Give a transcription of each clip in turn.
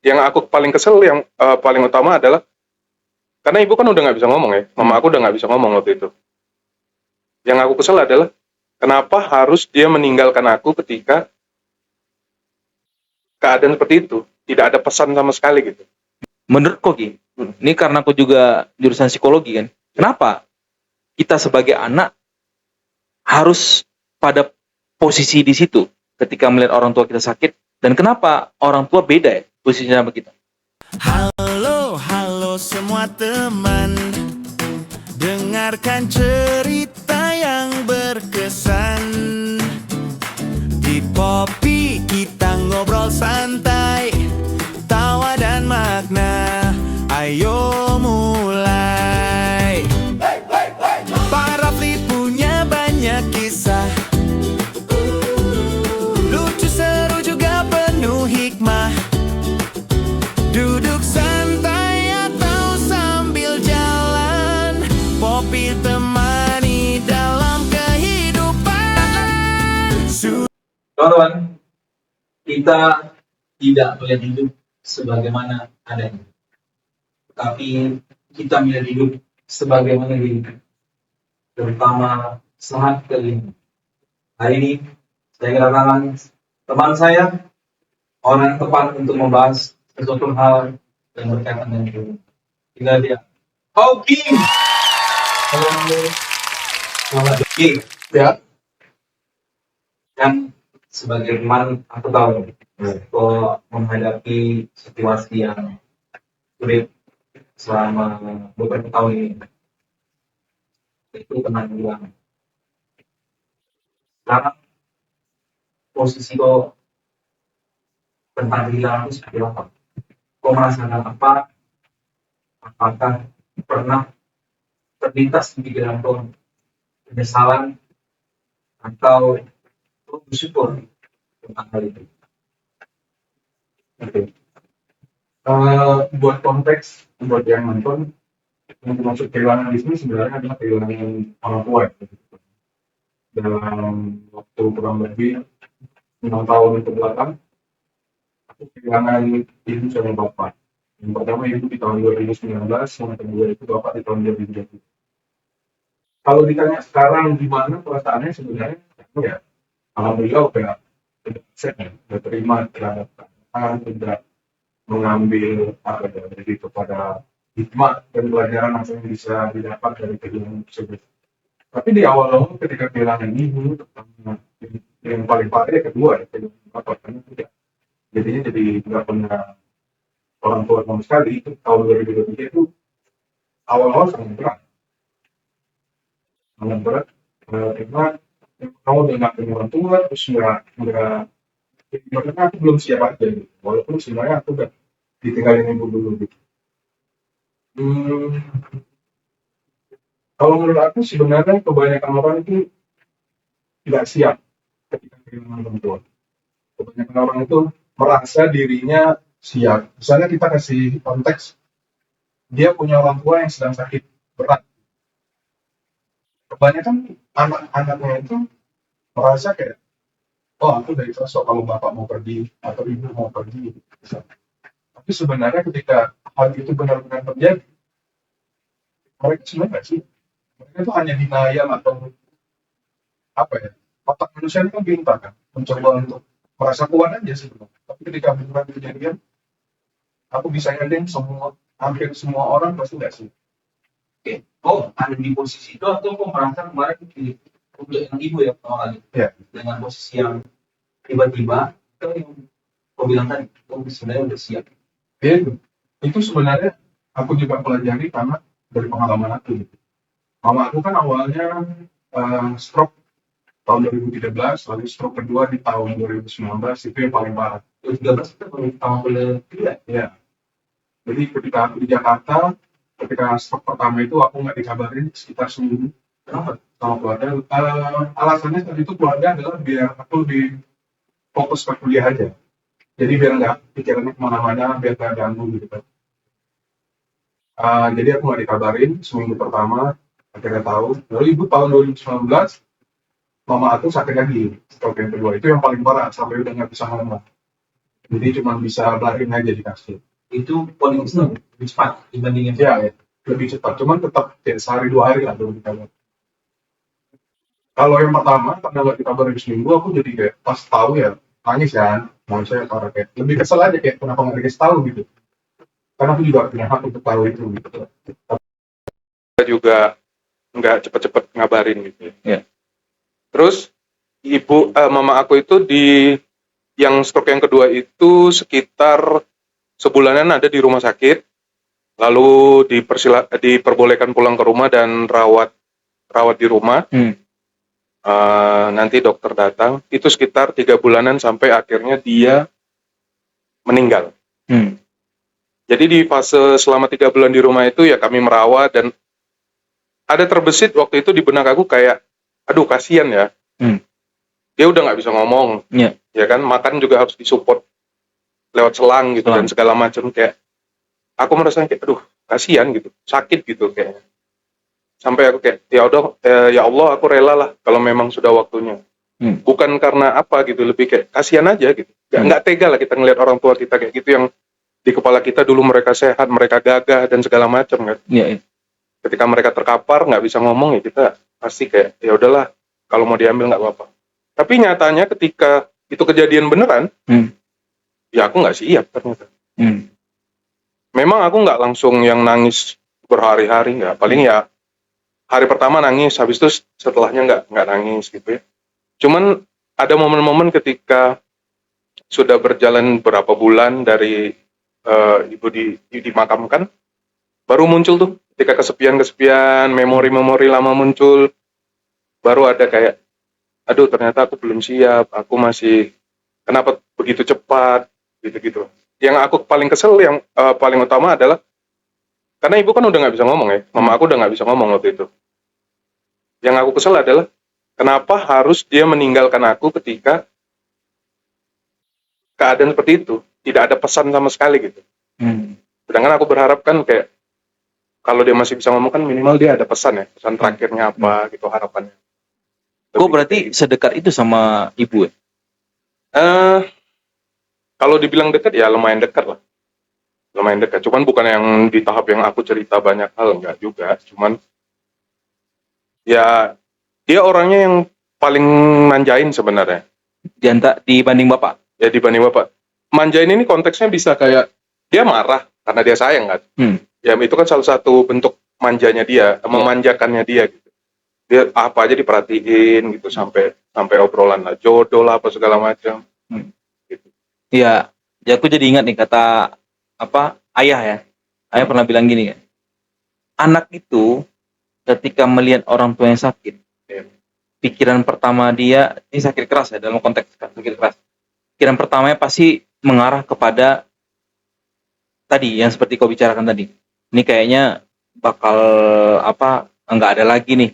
Yang aku paling kesel, yang paling utama adalah karena ibu kan udah nggak bisa ngomong ya, mama aku udah nggak bisa ngomong waktu itu. Yang aku kesel adalah kenapa harus dia meninggalkan aku ketika keadaan seperti itu, tidak ada pesan sama sekali gitu. Menurutku Ki, ini karena aku juga jurusan psikologi kan. Kenapa kita sebagai anak harus pada posisi di situ ketika melihat orang tua kita sakit, dan kenapa orang tua beda ya posisinya sama kita? Halo, halo semua teman, dengarkan cerita yang berkesan. Di Popi kita ngobrol santai, tawa dan makna. Ayo mulai. Pak Rafli punya banyak kisah, lucu, seru, juga penuh hikmah. Duduk santai atau sambil jalan, Popi temani dalam kehidupan. Kawan, kita tidak melihat hidup sebagaimana adanya, tapi kita melihat hidup sebagaimana hidup, terutama saat kelima. Hari ini saya kedatangan teman saya, orang yang tepat untuk membahas sesuatu hal yang berkaitan dengan hidup. Tinggal dia. Oke. Halo. Selamat pagi. Ya. Kan sebagai teman aku tahu kok menghadapi situasi yang sulit selama beberapa tahun ini. Itu tenang bilang. Sekarang posisi kok tentang hilang itu seperti apa? Kok merasakan apa? Apakah pernah terlintas di pikiran kau penyesalan atau bersyukur tentang hal itu? Oke. Buat konteks, buat yang nonton, yang dimaksud kehilangan di sini sebenarnya adalah kehilangan orang tua. Dalam waktu kurang lebih 6 tahun ke belakang, aku kehilangan ibu sama bapak. Yang pertama ibu di tahun 2019, yang kedua itu bapak di tahun 2020. Kalau ditanya sekarang gimana perasaannya, sebenarnya ya alhamdulillah udah set, udah terima terhadap keadaan, udah mengambil apa ya, jadi kepada hikmah dan pelajaran apa yang bisa didapat dari kehilangan tersebut. Tapi di awal-awal ketika kehilangan ibu, terutama yang paling parah ya kedua ya, kehilangan bapak, karena tidak jadinya jadi nggak punya orang tua sama sekali. Itu tahun 2023 itu awal-awal sangat berat, karena kamu udah nggak punya orang tua, terus nggak sebenarnya aku belum siap aja gitu. Walaupun sebenarnya aku udah ditinggalin ibu dulu gitu. Kalau menurut aku sebenarnya kebanyakan orang itu tidak siap ketika kehilangan orang tua. Kebanyakan orang itu merasa dirinya siap. Misalnya kita kasih konteks, dia punya orang tua yang sedang sakit berat. Kebanyakan anak-anaknya itu merasa kayak, oh aku udah ikhlas kalau bapak mau pergi atau ibu mau pergi. Tapi sebenarnya ketika hal itu benar-benar terjadi, mereka sebenarnya nggak sih. Mereka itu hanya denial atau apa ya, otak manusia ini kan pintar kan, mencoba untuk merasa kuat aja sebenarnya. Tapi ketika benar kejadian, aku bisa yakin hampir semua orang pasti nggak sih. Oke. Oh, ada di posisi itu atau kok merasa kemarin di yang ibu ya pertama kali? Ya. Dengan posisi yang tiba-tiba itu yang kau bilang tadi, kau sebenarnya udah siap. Ya, itu sebenarnya aku juga pelajari karena dari pengalaman aku. Mama aku kan awalnya stroke tahun 2013, lalu stroke kedua di tahun 2019, itu yang paling parah. 2013 itu baru tahun kedua. Ya. Jadi ketika aku di Jakarta, ketika stroke pertama itu aku nggak dikabarin sekitar seminggu. Kenapa? Sama keluarga. Alasannya tadi itu keluarga adalah biar aku lebih fokus ke kuliah aja. Jadi biar nggak pikirannya kemana-mana, biar nggak ganggu gitu kan. Jadi aku nggak dikabarin seminggu pertama, akhirnya tahu. Lalu ibu tahun 2019, mama aku sakit lagi, stroke yang kedua. Itu yang paling parah, sampai udah nggak bisa ngomong. Jadi cuma bisa baring aja di kasur. Itu paling lebih cepat dibandingin Ya, lebih cepat. Cuman tetap kayak sehari 2 hari lah belum dikabarin. Kalau yang pertama, karena nggak dikabarin seminggu, aku jadi kayak pas tahu ya nangis kan. Maksudnya karena kayak lebih kesel aja kayak kenapa nggak dikasih tahu gitu. Karena aku juga punya hak untuk tahu itu gitu. Kita juga nggak cepet-cepet ngabarin gitu. Ya. Terus mama aku itu yang stroke yang kedua itu sekitar sebulanan ada di rumah sakit, lalu diperbolehkan pulang ke rumah dan rawat di rumah. Nanti dokter datang, itu sekitar 3 bulanan sampai akhirnya dia meninggal. Jadi di fase selama 3 bulan di rumah itu ya kami merawat, dan ada terbesit waktu itu di benak aku kayak, aduh kasihan ya. Dia udah nggak bisa ngomong, ya kan, makan juga harus disupport lewat selang gitu dan segala macam. Kayak aku merasa kayak, aduh kasihan gitu, sakit gitu kayaknya. Sampai aku kayak, ya udah, ya Allah aku rela lah kalau memang sudah waktunya. Bukan karena apa gitu, lebih kayak kasihan aja gitu. Nggak tega lah kita ngelihat orang tua kita kayak gitu, yang di kepala kita dulu mereka sehat, mereka gagah dan segala macam kan. Ketika mereka terkapar nggak bisa ngomong, ya kita pasti kayak, ya udahlah kalau mau diambil nggak apa-apa. Tapi nyatanya ketika itu kejadian beneran, ya aku nggak siap ternyata. Memang aku nggak langsung yang nangis berhari-hari, nggak. Paling ya hari pertama nangis, habis itu setelahnya nggak nangis gitu ya. Cuman ada momen-momen ketika sudah berjalan berapa bulan dari ibu dimakamkan, baru muncul tuh ketika kesepian, memori-memori lama muncul, baru ada kayak, aduh ternyata aku belum siap, aku masih, kenapa begitu cepat, gitu-gitu. Yang aku paling kesel, yang paling utama adalah, karena ibu kan udah nggak bisa ngomong ya, mama aku udah nggak bisa ngomong waktu itu. Yang aku kesel adalah, kenapa harus dia meninggalkan aku ketika keadaan seperti itu, tidak ada pesan sama sekali gitu. Sedangkan aku berharap kan kayak, kalau dia masih bisa ngomong kan minimal dia ada pesan ya, pesan terakhirnya apa gitu harapannya. Kok berarti sedekat itu sama ibu ya? Kalau dibilang dekat ya lumayan dekat lah. Lumayan dekat, cuman bukan yang di tahap yang aku cerita banyak hal, enggak juga. Cuman ya dia orangnya yang paling manjain sebenarnya. Dibanding bapak? Ya dibanding bapak. Manjain ini konteksnya bisa kayak dia marah karena dia sayang kan. Ya itu kan salah satu bentuk manjanya dia, memanjakannya dia gitu. Dia apa aja diperhatiin gitu, sampai obrolan lah jodoh lah apa segala macam. Gitu. Iya, ya aku jadi ingat nih kata ayah ya. Ayah pernah bilang gini ya. Anak itu ketika melihat orang tua yang sakit, pikiran pertama dia, ini sakit keras ya dalam konteks sakit keras. Pikiran pertamanya pasti mengarah kepada tadi yang seperti kau bicarakan tadi. Ini kayaknya bakal enggak ada lagi nih.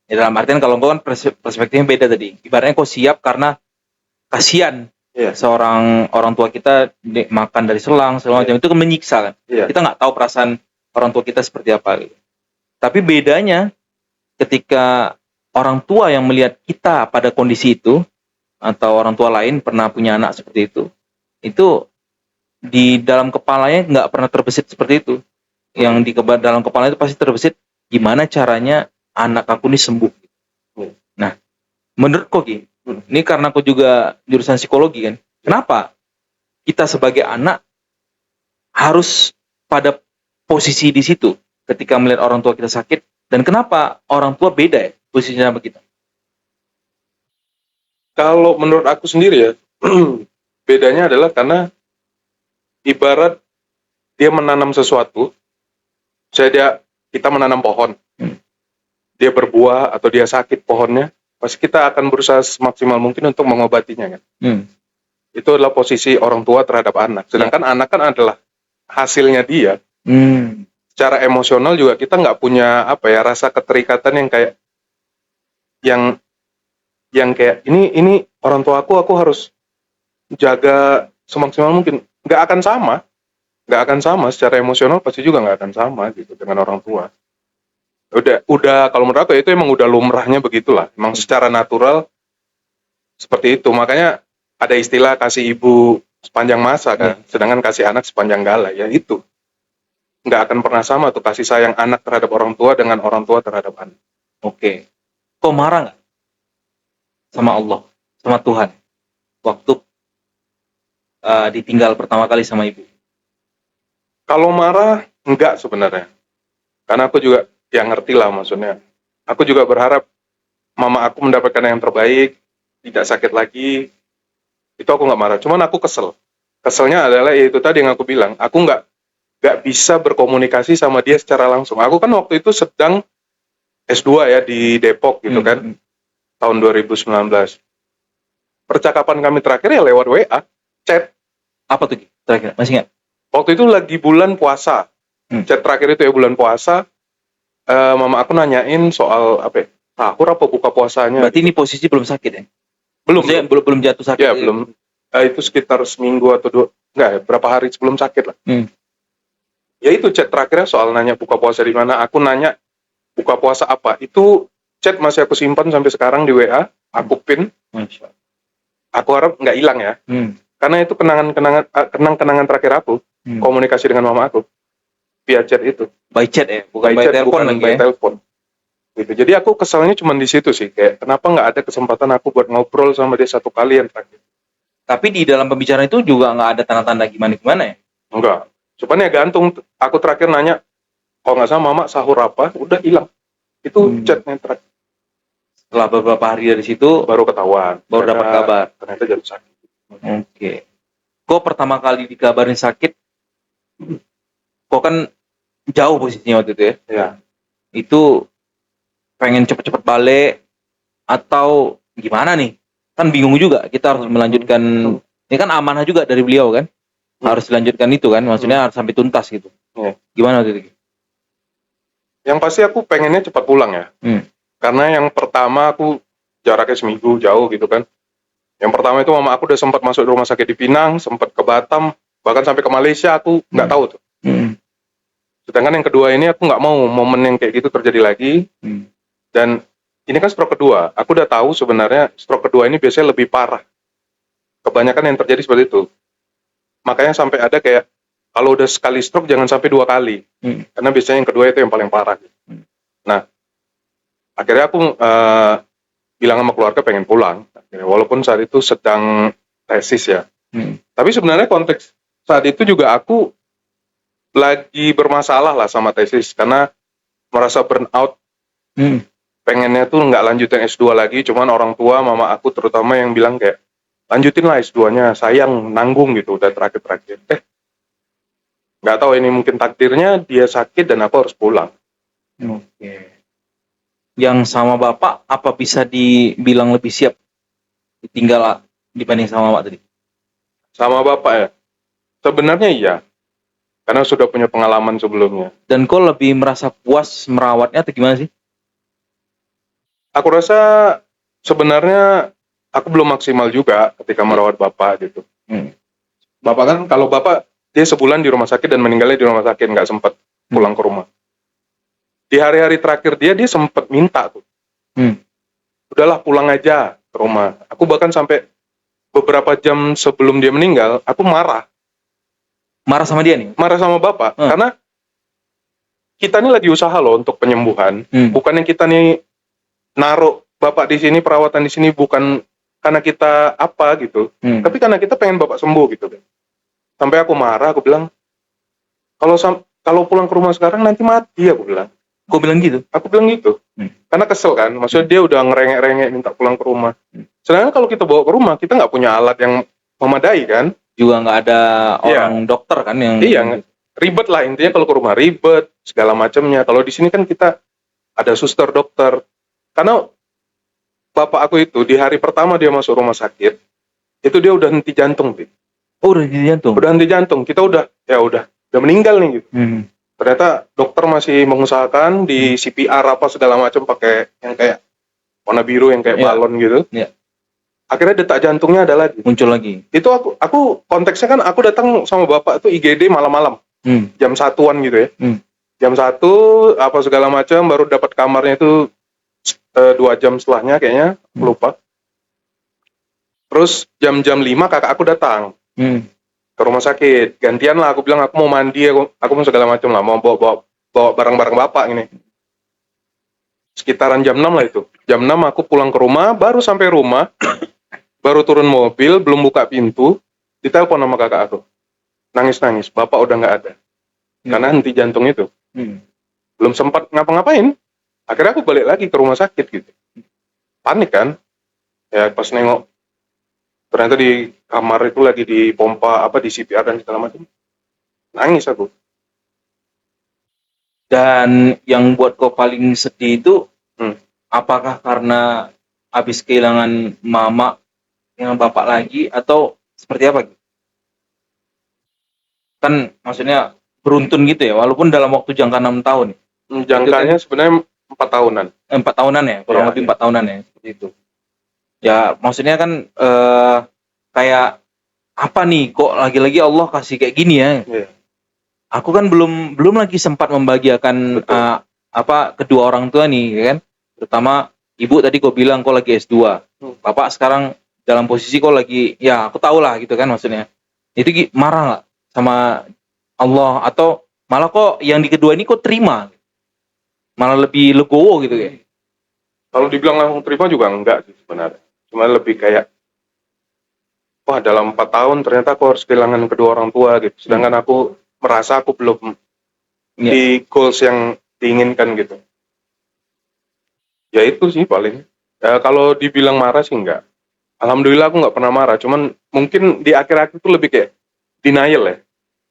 Ya, dalam artian kalau kau kan perspektifnya beda tadi. Ibaratnya kau siap karena kasihan seorang orang tua kita makan dari selang segala macam, itu kan menyiksa kan. Kita nggak tahu perasaan orang tua kita seperti apa gitu. Tapi bedanya ketika orang tua yang melihat kita pada kondisi itu, atau orang tua lain pernah punya anak seperti itu di dalam kepalanya nggak pernah terbesit seperti itu. Yang di dalam kepala itu pasti terbesit, gimana caranya anak aku ini sembuh. Nah, menurut kok Ki, ini karena aku juga jurusan psikologi kan, kenapa kita sebagai anak harus pada posisi di situ ketika melihat orang tua kita sakit, dan kenapa orang tua beda ya posisinya sama kita? Kalau menurut aku sendiri ya, bedanya adalah karena ibarat dia menanam sesuatu, kita menanam pohon, dia berbuah atau dia sakit pohonnya, pasti kita akan berusaha semaksimal mungkin untuk mengobatinya kan. Itu adalah posisi orang tua terhadap anak. Sedangkan anak kan adalah hasilnya dia. Secara emosional juga kita nggak punya rasa keterikatan yang kayak yang kayak ini orang tua aku harus jaga semaksimal mungkin. Nggak akan sama secara emosional, pasti juga nggak akan sama gitu dengan orang tua. Udah kalau menurut aku itu emang udah lumrahnya begitulah, emang secara natural seperti itu. Makanya ada istilah kasih ibu sepanjang masa kan. Sedangkan kasih anak sepanjang gala, ya itu. Nggak akan pernah sama tuh kasih sayang anak terhadap orang tua dengan orang tua terhadap anak. Oke. Kok marah nggak sama Allah, sama Tuhan, waktu ditinggal pertama kali sama ibu? Kalau marah, enggak sebenarnya. Karena aku juga, ya ngerti lah maksudnya. Aku juga berharap mama aku mendapatkan yang terbaik, tidak sakit lagi. Itu aku nggak marah. Cuman aku kesel. Keselnya adalah ya itu tadi yang aku bilang. Aku nggak bisa berkomunikasi sama dia secara langsung. Aku kan waktu itu sedang S2 ya di Depok gitu kan. Tahun 2019. Percakapan kami terakhir ya lewat WA, chat. Apa tuh Ki? Terakhir masih nggak? Waktu itu lagi bulan puasa. Chat terakhir itu ya bulan puasa. Mama aku nanyain soal apa ya, sahur apa buka puasanya. Berarti ini posisi belum sakit ya? Belum. Maksudnya belum jatuh sakit. Ya belum. Itu sekitar seminggu atau dua, enggak ya, berapa hari sebelum sakit lah. Ya itu chat terakhirnya soal nanya buka puasa di mana. Aku nanya buka puasa apa. Itu chat masih aku simpan sampai sekarang di WA. Aku pin. Aku harap nggak hilang ya. Karena itu kenang-kenangan terakhir aku komunikasi dengan mama aku via chat itu. By chat ya, bukan by chat, telepon bukan lagi by ya. telepon. Gitu. Jadi aku kesalnya cuma di situ sih. Kayak kenapa nggak ada kesempatan aku buat ngobrol sama dia satu kali yang terakhir. Tapi di dalam pembicaraan itu juga nggak ada tanda-tanda gimana-gimana ya? Enggak. Cuman ya gantung. Aku terakhir nanya, kalau nggak salah mama sahur apa, udah hilang. Itu chatnya terakhir. Setelah beberapa hari dari situ Baru ketahuan. baru dapat kabar. Ternyata jatuh sakit. Oke. Kok pertama kali dikabarin sakit? Kok kan jauh posisinya waktu itu ya? Ya. Itu pengen cepet-cepet balik atau gimana nih? Kan bingung juga, kita harus melanjutkan. Ini kan amanah juga dari beliau kan? Harus dilanjutkan itu kan, maksudnya harus sampai tuntas gitu. Gimana waktu itu? Yang pasti aku pengennya cepat pulang ya. Karena yang pertama aku jaraknya seminggu jauh gitu kan. Yang pertama itu mama aku udah sempat masuk rumah sakit di Pinang, sempat ke Batam, bahkan sampai ke Malaysia aku nggak tahu tuh. Sedangkan yang kedua ini aku nggak mau momen yang kayak gitu terjadi lagi. Dan ini kan stroke kedua. Aku udah tahu sebenarnya stroke kedua ini biasanya lebih parah. Kebanyakan yang terjadi seperti itu. Makanya sampai ada kayak kalau udah sekali stroke jangan sampai 2 kali. Karena biasanya yang kedua itu yang paling parah. Nah, akhirnya aku bilang sama keluarga pengen pulang. Walaupun saat itu sedang tesis ya. Tapi sebenarnya konteks saat itu juga aku lagi bermasalah lah sama tesis. Karena merasa burn out. Pengennya tuh nggak lanjutin S2 lagi. Cuman orang tua, mama aku terutama yang bilang kayak, lanjutin lah S2-nya. Sayang, nanggung gitu. Udah terakhir-terakhir. Nggak tahu ini mungkin takdirnya dia sakit dan aku harus pulang. Oke. Yang sama bapak apa bisa dibilang lebih siap ditinggal dibanding sama bapak tadi? Sama bapak ya? Sebenarnya iya. Karena sudah punya pengalaman sebelumnya. Dan kok lebih merasa puas merawatnya atau gimana sih? Aku rasa sebenarnya aku belum maksimal juga ketika merawat bapak gitu. Bapak kan kalau bapak dia sebulan di rumah sakit dan meninggalnya di rumah sakit, nggak sempat pulang ke rumah. Di hari-hari terakhir dia sempat minta tuh. Udahlah pulang aja ke rumah. Aku bahkan sampai beberapa jam sebelum dia meninggal, aku marah. Marah sama dia nih? Marah sama bapak. Karena kita ini lagi usaha loh untuk penyembuhan. Bukannya kita nih naruh bapak di sini, perawatan di sini bukan karena kita apa gitu. Tapi karena kita pengen bapak sembuh gitu. Sampai aku marah, aku bilang, kalau pulang ke rumah sekarang nanti mati, aku bilang. Kau bilang gitu? Aku bilang gitu. Karena kesel kan, maksudnya dia udah ngerengek-rengek minta pulang ke rumah. Sedangkan kalau kita bawa ke rumah, kita nggak punya alat yang memadai kan. Juga nggak ada orang dokter kan yang... Iya, ribet lah intinya kalau ke rumah, ribet, segala macamnya. Kalau di sini kan kita ada suster, dokter. Karena bapak aku itu, di hari pertama dia masuk rumah sakit, itu dia udah henti jantung, Bik. Oh, udah henti jantung? Udah henti jantung, kita udah meninggal nih gitu. Ternyata dokter masih mengusahakan di CPR apa segala macam pakai yang kayak warna biru yang kayak balon gitu. Akhirnya detak jantungnya ada lagi. Muncul lagi. Itu aku konteksnya kan aku datang sama bapak tuh IGD malam-malam. Jam 1-an gitu ya. Jam 1 apa segala macam baru dapat kamarnya itu 2 jam setelahnya kayaknya, lupa. Terus jam 5 kakak aku datang. ke rumah sakit. Gantian lah, aku bilang aku mau mandi, aku mau segala macam lah, mau bawa barang-barang bapak ini. Sekitaran jam 6 lah itu. Jam 6 aku pulang ke rumah, baru sampai rumah, baru turun mobil, belum buka pintu, ditelepon sama kakak aku. Nangis-nangis, bapak udah nggak ada. Karena henti jantung itu. Belum sempat ngapa-ngapain. Akhirnya aku balik lagi ke rumah sakit gitu. Panik kan. Ya pas nengok, ternyata di kamar itu lagi dipompa di CPR dan segala macam. Nangis aku. Dan yang buat kau paling sedih itu apakah karena habis kehilangan mama dengan bapak lagi atau seperti apa? Kan maksudnya beruntun gitu ya, walaupun dalam waktu jangka 6 tahun. Jangkanya sebenarnya 4 tahunan. 4 tahunan ya, kurang Iya, lebih iya. 4 tahunan ya, seperti itu. Ya maksudnya kan kayak apa nih kok lagi-lagi Allah kasih kayak gini ya. Iya. Aku kan belum lagi sempat membahagiakan Betul. kedua orang tua nih, ya kan? Terutama ibu tadi kau bilang kau lagi S2. Bapak sekarang dalam posisi kau lagi, ya aku tahu lah gitu kan maksudnya. Itu marah nggak sama Allah atau malah kok yang di kedua ini kok terima? Malah lebih legowo gitu ya. Kalau dibilang langsung terima juga enggak sih sebenarnya. Cuma lebih kayak, wah dalam 4 tahun ternyata aku harus kehilangan kedua orang tua gitu. Sedangkan aku merasa aku belum di goals yang diinginkan gitu. Ya itu sih paling. Ya, kalau dibilang marah sih enggak. Alhamdulillah aku nggak pernah marah. Cuman mungkin di akhir-akhir itu lebih kayak denial ya.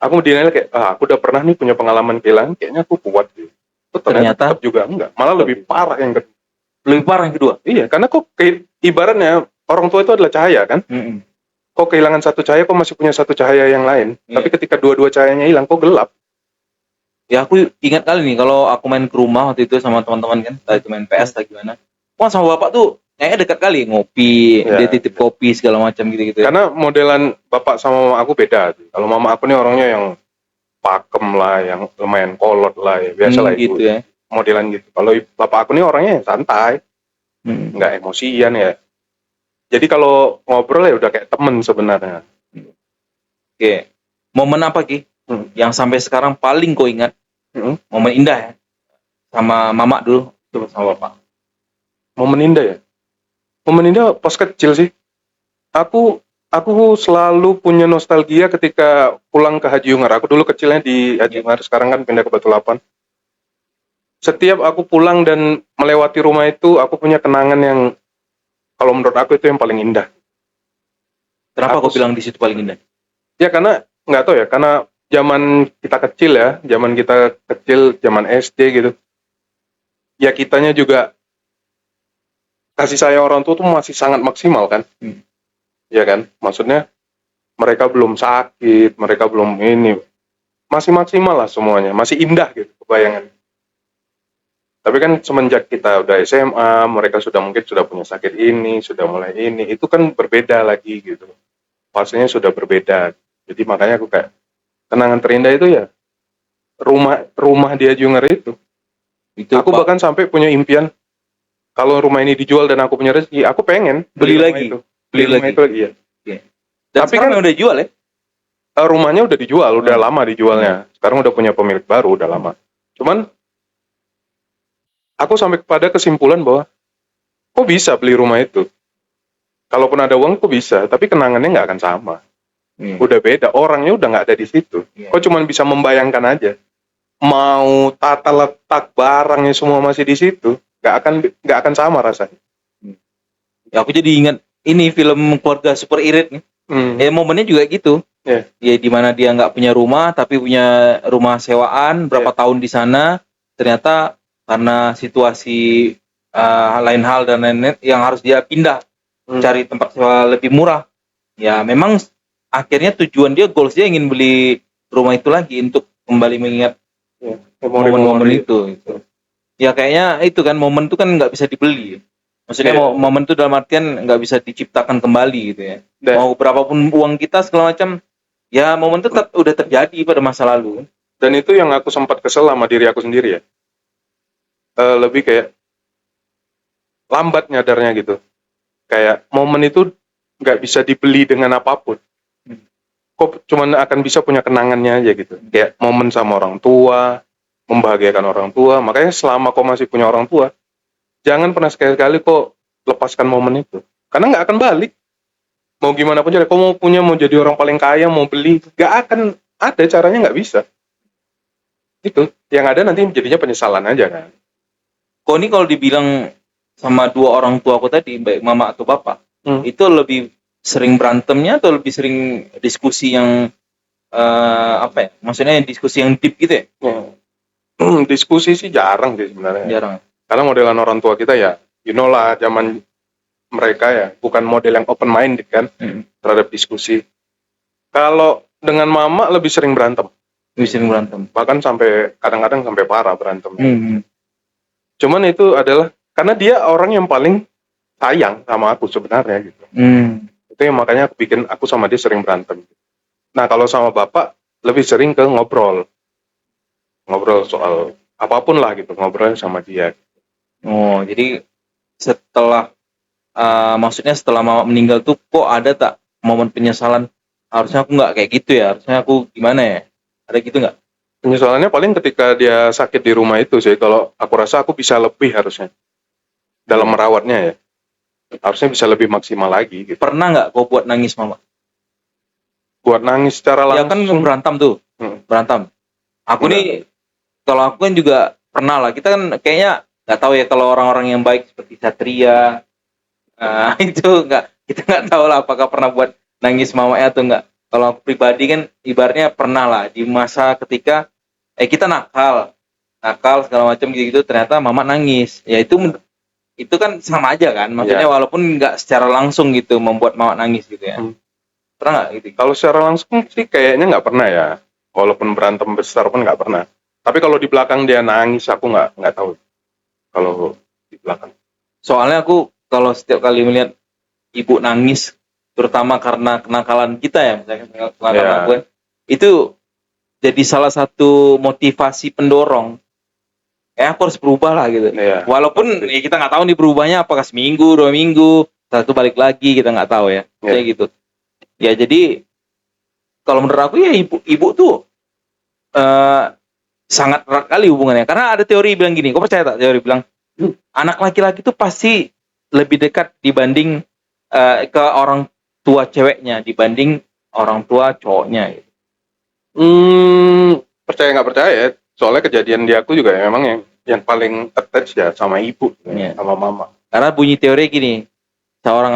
Aku denial kayak, aku udah pernah nih punya pengalaman kehilangan, kayaknya aku kuat gitu. Ternyata tetap juga enggak. Malah lebih parah yang kedua. Lebih parah yang kedua. Iya, karena kok ibaratnya orang tua itu adalah cahaya kan. Kok kehilangan satu cahaya, kok masih punya satu cahaya yang lain. Tapi ketika dua-dua cahayanya hilang, kok gelap. Ya aku ingat kali nih kalau aku main ke rumah waktu itu sama teman-teman kan, tadi main PS atau gimana. Wah sama bapak tuh kayaknya dekat kali ngopi, dia titip kopi segala macam gitu-gitu. Karena modelan bapak sama mama aku beda. Kalau mama aku nih orangnya yang pakem lah, yang lumayan kolot lah, ya biasa lah gitu itu. Ya. Modelan gitu. Kalau bapak aku nih orangnya santai, nggak emosian ya. Jadi kalau ngobrol ya udah kayak temen sebenarnya. Oke. Momen apa Ki? Yang sampai sekarang paling kau ingat? Momen indah ya? Sama mama dulu, tuh sama bapak. Momen indah ya? Momen indah pas kecil sih. Aku selalu punya nostalgia ketika pulang ke Haji Ungar. Aku dulu kecilnya di Haji Ungar, sekarang kan pindah ke Batu Lapan. Setiap aku pulang dan melewati rumah itu, aku punya kenangan yang kalau menurut aku itu yang paling indah. Kenapa kau bilang di situ paling indah? Ya karena nggak tahu ya, karena zaman kita kecil, zaman SD gitu. Ya kitanya juga kasih sayang orang tua tuh masih sangat maksimal kan. Ya kan, maksudnya mereka belum sakit, mereka belum ini, masih maksimal lah semuanya, masih indah gitu kebayangan. Tapi kan semenjak kita udah SMA, mereka mungkin sudah punya sakit ini, sudah mulai ini, itu kan berbeda lagi gitu. Fasenya sudah berbeda. Jadi makanya aku kayak kenangan terindah itu ya rumah di Ajungar itu. Aku bahkan sampai punya impian kalau rumah ini dijual dan aku punya rezeki, aku pengen beli lagi. Beli rumah itu lagi ya. Dan tapi kan udah dijual ya? Rumahnya udah dijual, udah lama dijualnya. Sekarang udah punya pemilik baru, udah lama. Cuman aku sampai kepada kesimpulan bahwa kok bisa beli rumah itu? Kalaupun ada uang kok bisa, tapi kenangannya nggak akan sama. Udah beda, orangnya udah nggak ada di situ. Kok cuman bisa membayangkan aja. Mau tata letak barangnya semua masih di situ, nggak akan sama rasanya. Ya aku jadi ingat ini film Keluarga Super Irit nih. Momennya juga gitu. Ya di mana dia nggak punya rumah tapi punya rumah sewaan berapa tahun di sana, ternyata karena situasi lain hal dan lain-lain yang harus dia pindah cari tempat sewa lebih murah. Ya memang akhirnya tujuan dia, goals dia ingin beli rumah itu lagi untuk kembali mengingat momen-momen itu. Ya kayaknya itu kan, momen itu kan nggak bisa dibeli. Maksudnya momen itu dalam artian nggak bisa diciptakan kembali gitu ya. Mau berapapun uang kita segala macam, ya momen itu udah terjadi pada masa lalu. Dan itu yang aku sempat kesel sama diri aku sendiri ya. Lebih kayak lambat nyadarnya gitu. Kayak momen itu nggak bisa dibeli dengan apapun. kok cuman akan bisa punya kenangannya aja gitu. Kayak momen sama orang tua, membahagiakan orang tua. Makanya selama kau masih punya orang tua, jangan pernah sekali-kali kok lepaskan momen itu. Karena nggak akan balik. Mau gimana pun jadi, kau mau punya, mau jadi orang paling kaya, mau beli, nggak akan ada, caranya nggak bisa. Itu yang ada nanti jadinya penyesalan aja kan. Kok ini kalau dibilang sama dua orang tua aku tadi, baik mama atau bapak, itu lebih sering berantemnya atau lebih sering diskusi yang apa ya? Maksudnya diskusi yang deep gitu ya? Diskusi sih jarang sih sebenarnya. Jarang. Karena modelan orang tua kita ya, you know lah, zaman mereka ya bukan model yang open minded kan terhadap diskusi. Kalau dengan mama lebih sering berantem. Lebih sering berantem. Bahkan sampai kadang-kadang sampai parah berantem. Cuman itu adalah karena dia orang yang paling sayang sama aku sebenarnya gitu. Itu yang makanya aku bikin aku sama dia sering berantem. Nah kalau sama bapak lebih sering ke ngobrol soal apapun lah gitu, ngobrol sama dia. Oh, jadi setelah maksudnya setelah mama meninggal tuh kok ada tak momen penyesalan, harusnya aku nggak kayak gitu ya, harusnya aku gimana ya, ada gitu nggak? Penyesalannya paling ketika dia sakit di rumah itu sih. Kalau aku rasa aku bisa lebih harusnya dalam merawatnya ya, harusnya bisa lebih maksimal lagi gitu. Pernah nggak kau buat nangis mama? Buat nangis secara Ya langsung kan berantem tuh, berantem. Aku nih, kalau aku kan juga pernah lah. Kita kan kayaknya nggak tahu ya kalau orang-orang yang baik seperti Satria, itu kita nggak tahu lah apakah pernah buat nangis mamanya atau nggak. Kalau aku pribadi kan ibaratnya pernah lah di masa ketika kita nakal segala macam gitu, ternyata mama nangis. Ya itu kan sama aja kan, maksudnya walaupun nggak secara langsung gitu membuat mama nangis gitu ya. Pernah nggak gitu? Kalau secara langsung sih kayaknya nggak pernah ya. Walaupun berantem besar pun nggak pernah. Tapi kalau di belakang dia nangis, aku nggak tahu. Kalau di belakang. Soalnya aku kalau setiap kali melihat ibu nangis, terutama karena kenakalan kita ya, misalnya kenakalan aku, itu jadi salah satu motivasi pendorong. Aku harus berubah lah gitu. Walaupun ya kita nggak tahu nih berubahnya apakah seminggu, 2 minggu, satu balik lagi, kita nggak tahu ya. Kayak gitu. Ya jadi kalau menurut aku ya ibu tuh sangat erat kali hubungannya. Karena ada teori bilang gini, kau percaya tak teori bilang anak laki-laki tuh pasti lebih dekat dibanding ke orang tua ceweknya dibanding orang tua cowoknya gitu. Percaya nggak percaya ya, soalnya kejadian di aku juga ya, memang yang paling attach ya sama ibu, sama mama. Karena bunyi teori gini, seorang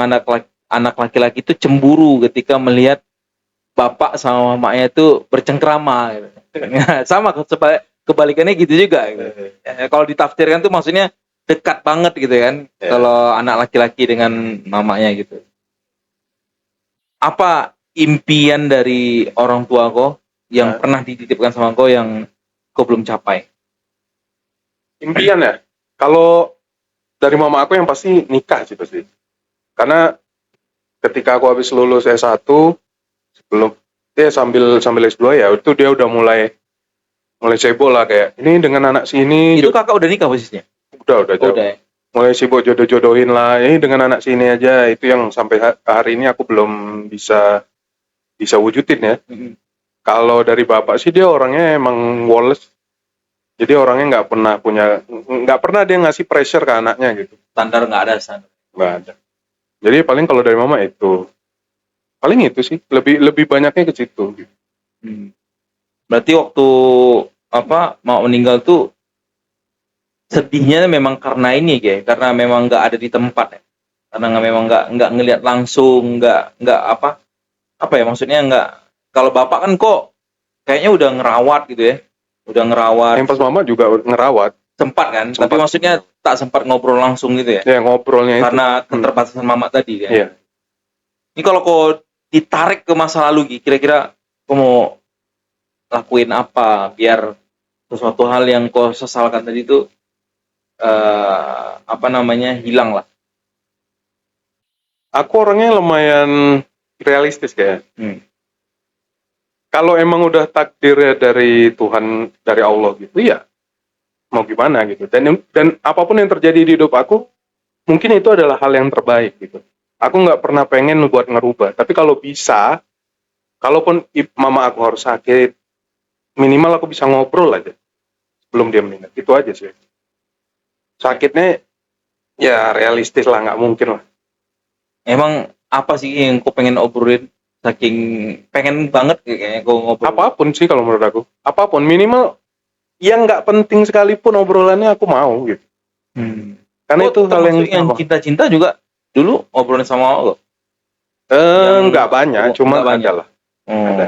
anak laki-laki itu cemburu ketika melihat bapak sama mamanya itu bercengkrama gitu. Sama kebalikannya gitu juga gitu. Kalau ditafsirkan tuh maksudnya dekat banget gitu kan, kalau anak laki-laki dengan mamanya gitu. Apa impian dari orang tua kau yang pernah dititipkan sama kau yang kau belum capai? Impian ya? Kalau dari mama aku yang pasti nikah sih pasti. Karena ketika aku habis lulus S1, sebelum dia sambil S2 ya, itu dia udah mulai sibuk lah kayak ini dengan anak sini. Itu kakak udah nikah posisinya? Udah jauh. Udah. Mulai sibuk jodoh-jodohin lah. Ini dengan anak sini aja, itu yang sampai hari ini aku belum bisa wujudin ya. Kalau dari bapak sih dia orangnya emang Wallace. Jadi orangnya nggak pernah dia ngasih pressure ke anaknya gitu. Standar nggak ada. Jadi paling kalau dari mama itu, paling itu sih lebih banyaknya ke situ. Gitu. Berarti waktu mau meninggal tuh sedihnya memang karena ini ya, karena memang nggak ada di tempat ya. Karena memang nggak ngelihat langsung, nggak apa ya maksudnya nggak. Kalau bapak kan kok kayaknya udah ngerawat gitu ya. Udah ngerawat. Yang pas mama juga ngerawat. Sempat kan, tapi maksudnya tak sempat ngobrol langsung gitu ya. Ya ngobrolnya karena itu. Keterbatasan mama tadi kan. Iya. Ini kalau kau ditarik ke masa lalu, kira-kira kau mau lakuin apa biar sesuatu hal yang kau sesalkan tadi itu hilang lah. Aku orangnya lumayan realistis kayak. Kalau emang udah takdirnya dari Tuhan, dari Allah gitu ya, mau gimana gitu. Dan apapun yang terjadi di hidup aku, mungkin itu adalah hal yang terbaik gitu. Aku nggak pernah pengen buat ngerubah. Tapi kalau bisa, kalaupun mama aku harus sakit, minimal aku bisa ngobrol aja sebelum dia meninggal. Itu aja sih. Sakitnya ya realistis lah, nggak mungkin lah. Emang apa sih yang kau pengen obrolin? Saking pengen banget kayaknya kau ngobrol. Apapun sih kalau menurut aku, apapun minimal yang nggak penting sekalipun obrolannya aku mau gitu. Karena Oh, itu hal termasuk yang apa? cinta-cinta juga dulu obrolin sama lo. yang- Nggak banyak, cuman nggak banyak. ada lah. Ada.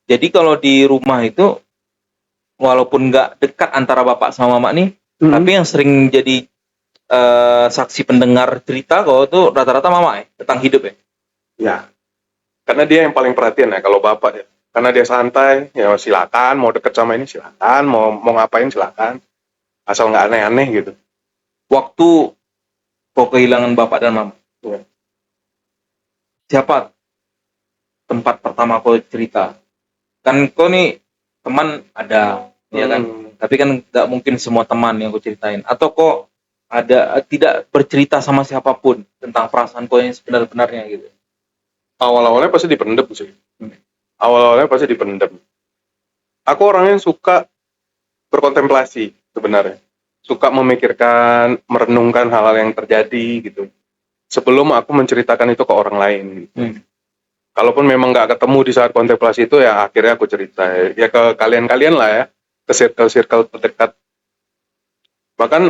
Jadi kalau di rumah itu walaupun nggak dekat antara bapak sama mama nih, tapi yang sering jadi saksi pendengar cerita kok itu rata-rata mama ya tentang hidup ya. Ya, karena dia yang paling perhatian ya kalau bapak ya. Karena dia santai, ya silakan mau deket sama ini silakan, mau ngapain silakan, asal nggak aneh-aneh gitu. Waktu kau kehilangan bapak dan mama, Ya. siapa tempat pertama kau cerita? Kan kau nih teman ada, ya kan? Tapi kan nggak mungkin semua teman yang kau ceritain. Atau kok ada tidak bercerita sama siapapun tentang perasaan kau yang sebenar-benarnya gitu. Awal-awalnya pasti dipendem sih. Awal-awalnya pasti dipendem. Aku orangnya suka berkontemplasi sebenarnya. Suka memikirkan, merenungkan hal-hal yang terjadi gitu. Sebelum aku menceritakan itu ke orang lain. Gitu. Kalaupun memang nggak ketemu di saat kontemplasi itu ya akhirnya aku cerita ya ke kalian-kalian lah ya, ke circle-circle terdekat. Bahkan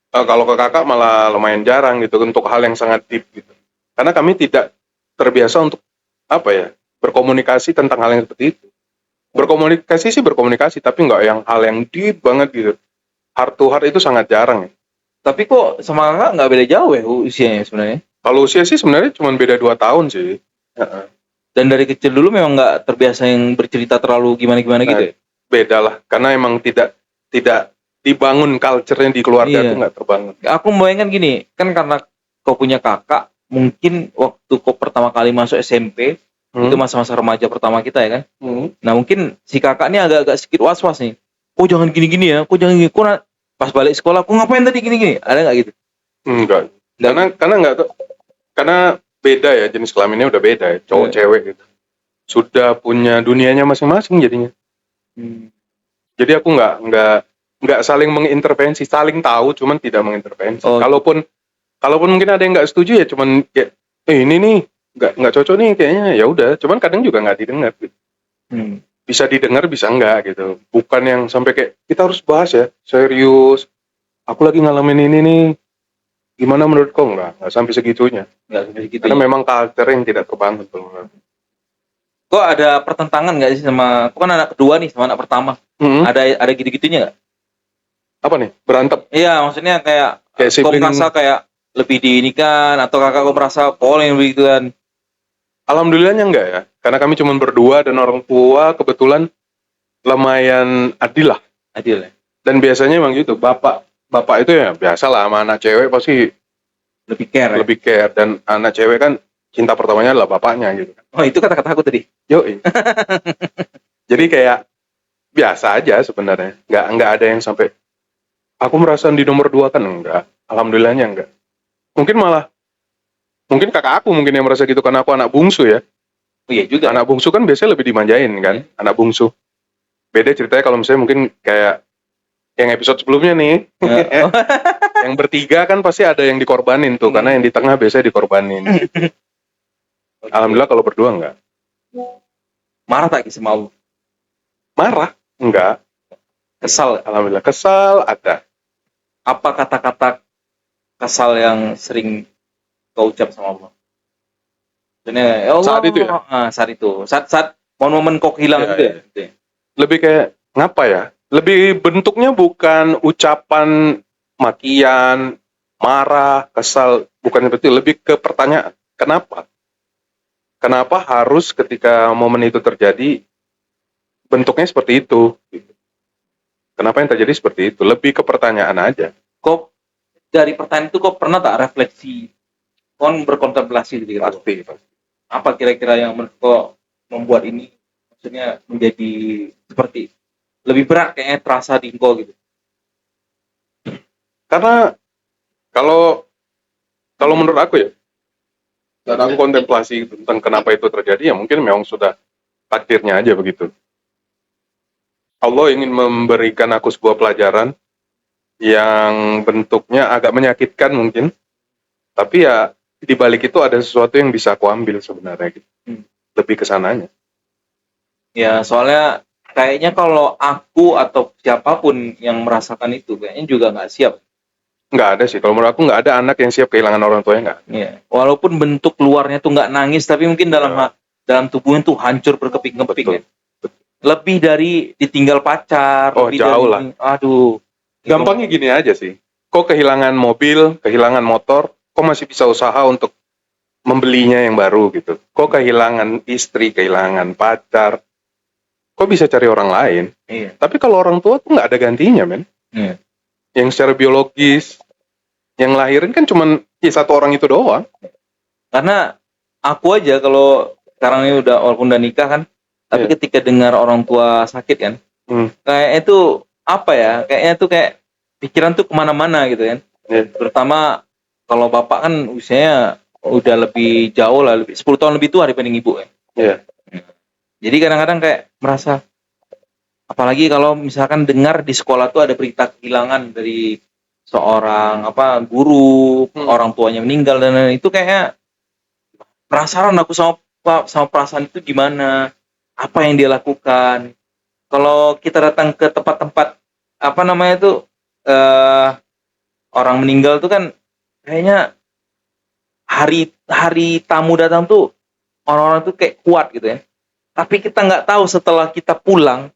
kalau ke kakak malah lumayan jarang gitu untuk hal yang sangat deep gitu. Karena kami tidak terbiasa untuk apa ya berkomunikasi tentang hal yang seperti itu. Berkomunikasi sih berkomunikasi, tapi nggak yang hal yang deep banget gitu. Heart to heart itu sangat jarang ya. Tapi kok sama kakak nggak beda jauh ya usianya sebenarnya? Kalau usia sih sebenarnya cuma beda 2 tahun sih. Dan dari kecil dulu memang nggak terbiasa yang bercerita terlalu gimana-gimana gitu ya? Beda lah, karena emang tidak dibangun culture-nya di keluarga itu nggak terbangun. Aku membayangkan gini, kan karena kau punya kakak, mungkin waktu kau pertama kali masuk SMP, itu masa-masa remaja pertama kita ya kan? Nah mungkin si kakak ini agak-agak sedikit was-was nih. Kok jangan gini-gini ya, kok jangan gini. Kok pas balik sekolah, kok ngapain tadi gini-gini? Ada nggak gitu? Enggak. Karena beda ya, jenis kelaminnya udah beda ya, cowok cewek gitu. Sudah punya dunianya masing-masing jadinya. Jadi aku nggak saling mengintervensi, saling tahu cuman tidak mengintervensi. Kalaupun mungkin ada yang nggak setuju ya cuman kayak ini nih nggak cocok nih kayaknya, ya udah, cuman kadang juga nggak didengar gitu. Bisa didengar bisa enggak gitu. Bukan yang sampai kayak kita harus bahas ya, serius. Aku lagi ngalamin ini nih. Gimana menurut kau? Enggak sampai segitunya. Karena memang culture yang tidak terbangun. Kok ada pertentangan nggak sih sama, kok kan anak kedua nih sama anak pertama? Ada gitu-gitunya nggak? Apa nih? Berantem? Iya, maksudnya kayak kau sibling. merasa kayak lebih diinikan atau kakak kau merasa kau yang lebih gitu kan? Alhamdulillahnya enggak ya. Karena kami cuma berdua dan orang tua kebetulan lumayan adil lah. Adil ya. Dan biasanya emang gitu. Bapak itu ya biasa lah sama anak cewek pasti Lebih care. lebih care, dan anak cewek kan cinta pertamanya adalah bapaknya gitu. Oh itu kata-kata aku tadi. Yoi. Jadi kayak biasa aja sebenarnya. Nggak ada yang sampai aku merasa di nomor 2 kan, enggak. Alhamdulillahnya enggak. Mungkin kakak aku mungkin yang merasa gitu karena aku anak bungsu ya. Oh iya juga. Anak bungsu kan biasanya lebih dimanjain kan, anak bungsu. Beda ceritanya kalau misalnya mungkin kayak yang episode sebelumnya nih. Yang bertiga kan pasti ada yang dikorbanin tuh, karena yang di tengah biasanya dikorbanin. Alhamdulillah kalau berdua enggak. Marah tak sama Allah? Marah? Enggak. Kesal? Alhamdulillah kesal ada. Apa kata-kata kesal yang sering kau ucap sama Allah? Maksudnya, ya Allah, Saat itu ya? Saat itu. Saat momen kau hilang Iya, itu ya? iya. Gitu ya? Lebih kayak ngapa ya? Lebih bentuknya bukan ucapan makian, marah, kesal, bukan seperti itu. Lebih ke pertanyaan. Kenapa? Kenapa harus ketika momen itu terjadi bentuknya seperti itu? Kenapa yang terjadi seperti itu? Lebih ke pertanyaan aja. Kau dari pertanyaan itu kau pernah tak refleksi? Kau berkontemplasi gitu? Pasti. Apa kira-kira yang menurut kau membuat ini maksudnya menjadi seperti lebih berat kayaknya terasa di kau gitu? Karena kalau menurut aku ya, Dan aku kontemplasi tentang kenapa itu terjadi, ya mungkin memang sudah takdirnya aja begitu. Allah ingin memberikan aku sebuah pelajaran yang bentuknya agak menyakitkan mungkin, tapi ya di balik itu ada sesuatu yang bisa aku ambil sebenarnya gitu. Lebih ke sananya. Ya, soalnya kayaknya kalau aku atau siapapun yang merasakan itu kayaknya juga nggak siap. Nggak ada sih, kalau menurut aku nggak ada anak yang siap kehilangan orang tuanya, nggak. Ya, walaupun bentuk luarnya tuh nggak nangis, tapi mungkin dalam tubuhnya tuh hancur berkeping-keping. Betul. Ya. Lebih dari ditinggal pacar. Oh, lebih jauh dari, aduh. Gampangnya gini aja sih, kok kehilangan mobil, kehilangan motor, kok masih bisa usaha untuk membelinya yang baru gitu. Kok kehilangan istri, kehilangan pacar, kok bisa cari orang lain. Iya. Tapi kalau orang tua tuh nggak ada gantinya, men. Iya. Yang secara biologis, yang lahirin kan cuman satu orang itu doang. Karena aku aja kalau sekarang ini walaupun udah nikah kan, tapi ketika dengar orang tua sakit kan, kayak itu apa ya? Kayaknya tuh kayak pikiran tuh kemana-mana gitu kan. Terutama kalau bapak kan usianya udah lebih jauh lah, 10 tahun lebih tua dibanding ibu kan. Jadi kadang-kadang kayak merasa, apalagi kalau misalkan dengar di sekolah tuh ada berita kehilangan dari seorang guru, orang tuanya meninggal dan lain-lain, itu kayaknya penasaran aku sama perasaan itu gimana, apa yang dia lakukan. Kalau kita datang ke tempat-tempat orang meninggal tuh kan kayaknya hari tamu datang tuh orang-orang tuh kayak kuat gitu ya. Tapi kita nggak tahu setelah kita pulang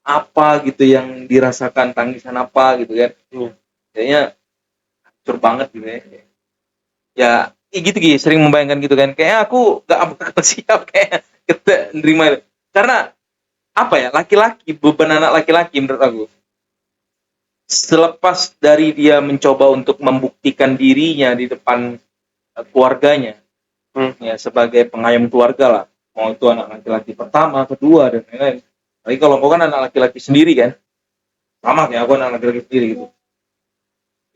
apa gitu yang dirasakan, tangisan apa gitu kan. Kayaknya hancur banget gitu ya. Ya gitu sering membayangkan gitu kan. Kayak aku nggak akan siap kayak kita nerima itu. Karena apa ya, laki-laki, beban anak laki-laki menurut aku, selepas dari dia mencoba untuk membuktikan dirinya di depan keluarganya, ya sebagai pengayom keluarga lah, mau itu anak laki-laki pertama, kedua dan lain-lain. Tapi kalau kau kan anak laki-laki sendiri kan, sama kayak aku anak laki-laki sendiri gitu.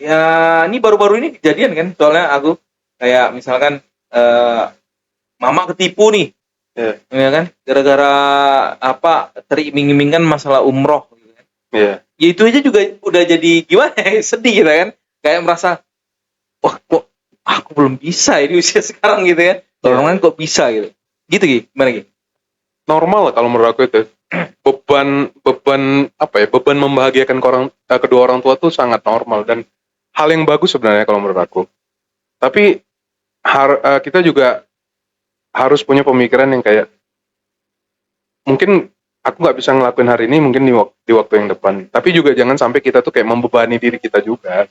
Ya ini baru-baru ini kejadian kan, soalnya aku kayak misalkan mama ketipu nih, ya kan, gara-gara teriming-imingkan masalah umroh gitu kan. Ya itu aja juga udah jadi gimana ya, sedih gitu kan, kayak merasa wah kok aku belum bisa di usia sekarang gitu kan, orang lain kok bisa gitu gimana gitu. Normal lah kalau menurut aku itu. beban membahagiakan kedua orang tua tuh sangat normal dan hal yang bagus sebenarnya kalau menurut aku. Tapi kita juga harus punya pemikiran yang kayak, mungkin aku nggak bisa ngelakuin hari ini, mungkin di waktu yang depan. Tapi juga jangan sampai kita tuh kayak membebani diri kita juga,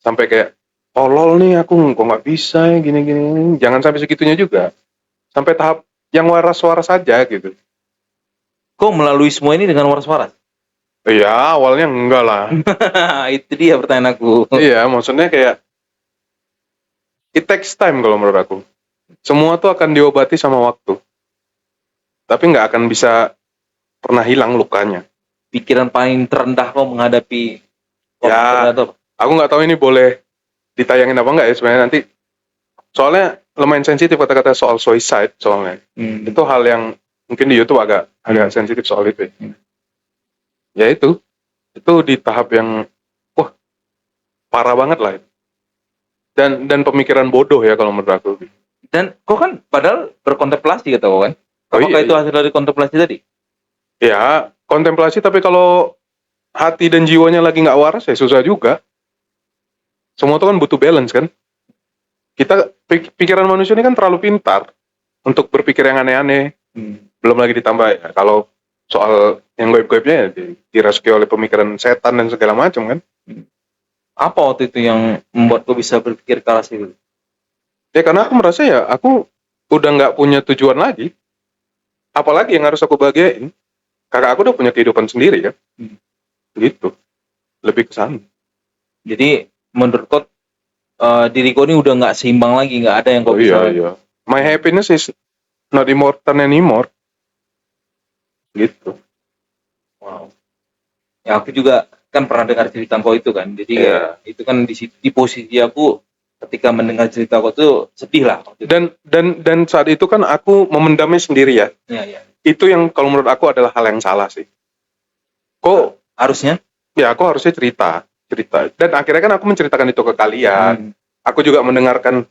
sampai kayak tolol nih aku kok nggak bisa ya gini-gini. Jangan sampai segitunya juga, sampai tahap yang waras-waras saja gitu. Kok melalui semua ini dengan waras-waras? Iya, awalnya enggak lah. Itu dia pertanyaan aku. Iya, maksudnya kayak it takes time kalau menurut aku. Semua tuh akan diobati sama waktu. Tapi nggak akan bisa pernah hilang lukanya. Pikiran paling terendah kau menghadapi aku nggak tahu ini boleh ditayangin apa nggak ya sebenarnya nanti. Soalnya lumayan sensitif kata-kata soal suicide soalnya. Itu hal yang mungkin di YouTube agak sensitif soal itu. Ya itu di tahap yang parah banget lah. Dan pemikiran bodoh ya kalau menurut aku. Dan kau kan padahal berkontemplasi kata kau kan? Apakah itu hasil dari kontemplasi tadi? Ya, kontemplasi, tapi kalau hati dan jiwanya lagi nggak waras ya susah juga. Semua itu kan butuh balance kan. Pikiran manusia ini kan terlalu pintar untuk berpikir yang aneh-aneh. Belum lagi ditambah ya, kalau soal yang goib-goibnya ya dirasuki oleh pemikiran setan dan segala macam kan. Apa waktu itu yang membuat kau bisa berpikir ke arah situ? Ya karena aku merasa ya aku udah nggak punya tujuan lagi. Apalagi yang harus aku bahagiain. Kakak aku udah punya kehidupan sendiri ya. Gitu. Lebih ke sana. Jadi menurut kau diri kau ini udah nggak seimbang lagi, nggak ada yang kau bisa. Iya. My happiness is not important anymore. Gitu. Wow. Ya aku juga kan pernah dengar cerita kau itu kan. Jadi itu kan di posisi aku ketika mendengar cerita kau tuh sedih lah waktu itu. Dan saat itu kan aku memendamnya sendiri ya. Iya. Itu yang kalau menurut aku adalah hal yang salah sih. Kok Harusnya. ya aku harusnya cerita. Dan akhirnya kan aku menceritakan itu ke kalian. Aku juga mendengarkan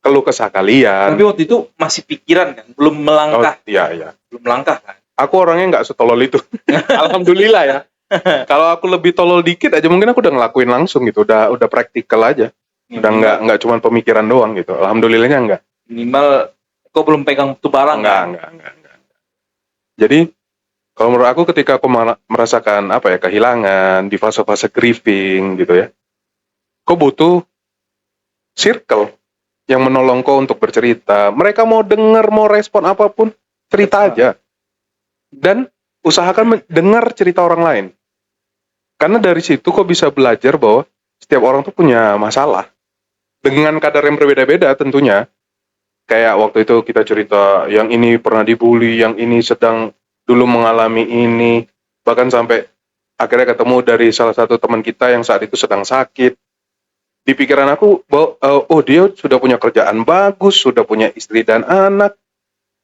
keluh kesah kalian. Tapi waktu itu masih pikiran kan, belum melangkah, Iya. belum melangkah kan. Aku orangnya nggak setolol itu. Alhamdulillah ya. Kalau aku lebih tolol dikit aja mungkin aku udah ngelakuin langsung gitu. Udah praktikal aja. Udah nggak cuma pemikiran doang gitu. Alhamdulillahnya enggak. Minimal kau belum pegang tuh barang. Enggak. Jadi kalau menurut aku ketika aku merasakan kehilangan di fase-fase grieving gitu ya, kau butuh circle yang menolong kau untuk bercerita. Mereka mau denger, mau respon apapun, cerita aja. Dan usahakan dengar cerita orang lain. Karena dari situ kau bisa belajar bahwa setiap orang tuh punya masalah. Dengan kadar yang berbeda-beda tentunya. Kayak waktu itu kita cerita, yang ini pernah dibully, yang ini sedang dulu mengalami ini. Bahkan sampai akhirnya ketemu dari salah satu teman kita yang saat itu sedang sakit. Di pikiran aku bahwa dia sudah punya kerjaan bagus, sudah punya istri dan anak,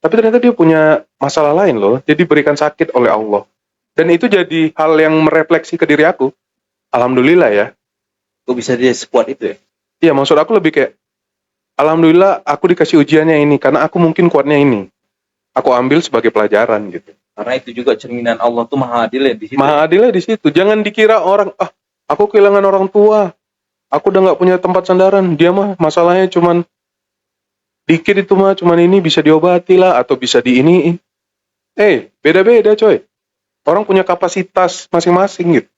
tapi ternyata dia punya masalah lain loh. Dia diberikan sakit oleh Allah, dan itu jadi hal yang merefleksi ke diri aku. Alhamdulillah ya. Kok bisa dia sekuat itu ya? Iya, maksud aku lebih kayak alhamdulillah aku dikasih ujiannya ini karena aku mungkin kuatnya ini. Aku ambil sebagai pelajaran gitu. Karena itu juga cerminan Allah tuh maha adil ya di situ. Maha adilnya di situ. Jangan dikira orang aku kehilangan orang tua. Aku udah nggak punya tempat sandaran. Dia mah masalahnya cuman dikit itu mah, cuman ini bisa diobati lah atau bisa diiniin. Beda-beda coy. Orang punya kapasitas masing-masing gitu.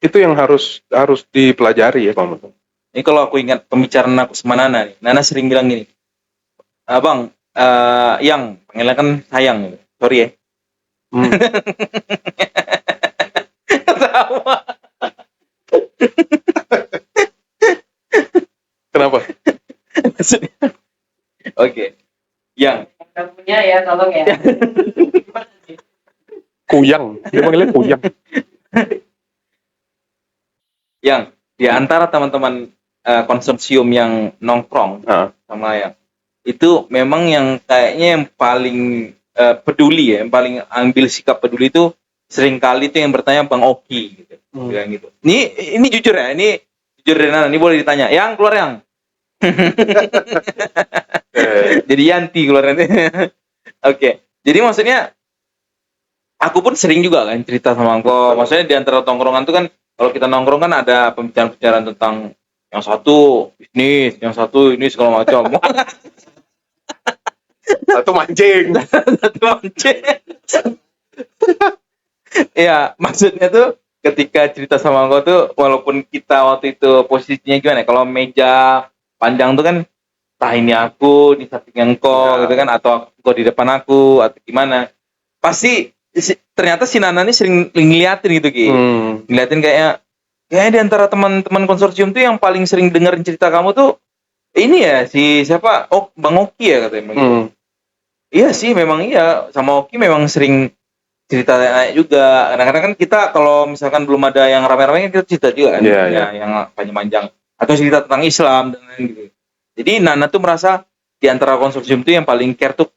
Itu yang harus dipelajari ya Pak. Ini kalau aku ingat pembicaraan aku sama Nana nih. Nana sering bilang gini. Bang, yang panggilnya kan sayang. Sorry ya. Sama. Kenapa? Oke. Yang punya ya, tolong ya. Kuyang. Dia panggilnya kuyang. yang di antara teman-teman konsorsium yang nongkrong sama yang itu memang yang kayaknya yang paling peduli ya, yang paling ambil sikap peduli itu seringkali itu yang bertanya Bang Oki gitu. Bilang gitu. Ini jujur ya, ini jujur Nana, ini boleh ditanya. Yang keluar yang. Jadi Yanti keluar nanti. Oke. Jadi maksudnya aku pun sering juga kan cerita sama engkau. Maksudnya di antara tongkrongan itu kan kalau kita nongkrong kan ada pembicaraan tentang yang satu bisnis, yang satu ini segala macam. Satu mancing. Iya, maksudnya tuh ketika cerita sama engkau tuh walaupun kita waktu itu posisinya gimana? Kalau meja panjang tuh kan entah ini aku di samping engkau gitu kan, atau engkau di depan aku atau gimana. Pasti ternyata si Nana ini sering ngeliatin gitu Ki. Ngeliatin kayaknya di antara teman-teman konsorsium tuh yang paling sering dengerin cerita kamu tuh ini ya si siapa? Bang Oki ya katanya. Iya sih memang iya, sama Oki memang sering cerita juga. Kadang-kadang kan kita kalau misalkan belum ada yang rame-rame kita cerita juga kan, yang panjang-panjang atau cerita tentang Islam dan lain gitu. Jadi Nana tuh merasa di antara konsorsium itu yang paling care tuh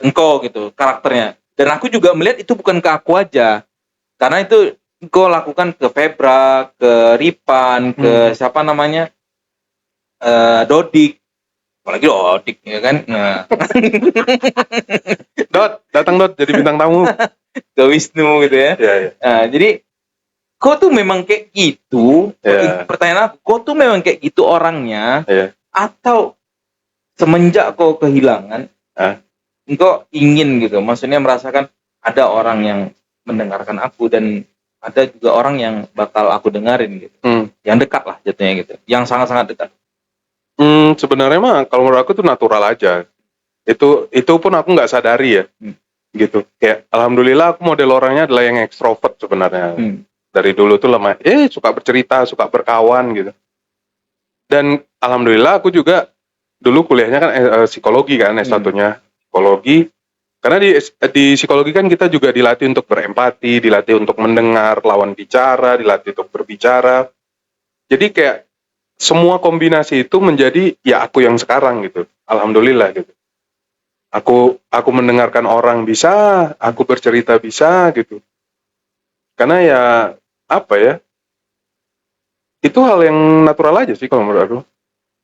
engkau gitu karakternya. Dan aku juga melihat itu bukan ke aku aja, karena itu engkau lakukan ke Febra, ke Ripan, ke siapa namanya Dodik. Apalagi Dodik ya kan. Nah. Datang jadi bintang tamu. Ke Wisnu gitu ya. Nah, jadi kau tuh memang kayak gitu. Pertanyaan aku, kau tuh memang kayak gitu orangnya, atau semenjak kau kehilangan, engkau ingin gitu, maksudnya merasakan ada orang yang mendengarkan aku dan ada juga orang yang bakal aku dengerin gitu, yang dekat lah jatuhnya gitu, yang sangat-sangat dekat. Sebenarnya mah kalau menurut aku tuh natural aja. Itu pun aku nggak sadari ya, gitu. Kayak alhamdulillah aku model orangnya adalah yang ekstrovert sebenarnya. Dari dulu tuh lemah, suka bercerita, suka berkawan gitu. Dan alhamdulillah aku juga dulu kuliahnya kan psikologi kan, S1-nya psikologi. Karena di psikologi kan kita juga dilatih untuk berempati, dilatih untuk mendengar lawan bicara, dilatih untuk berbicara. Jadi kayak semua kombinasi itu menjadi ya aku yang sekarang gitu. Alhamdulillah gitu. Aku mendengarkan orang bisa, aku bercerita bisa gitu. Karena ya apa ya? Itu hal yang natural aja sih kalau menurut aku.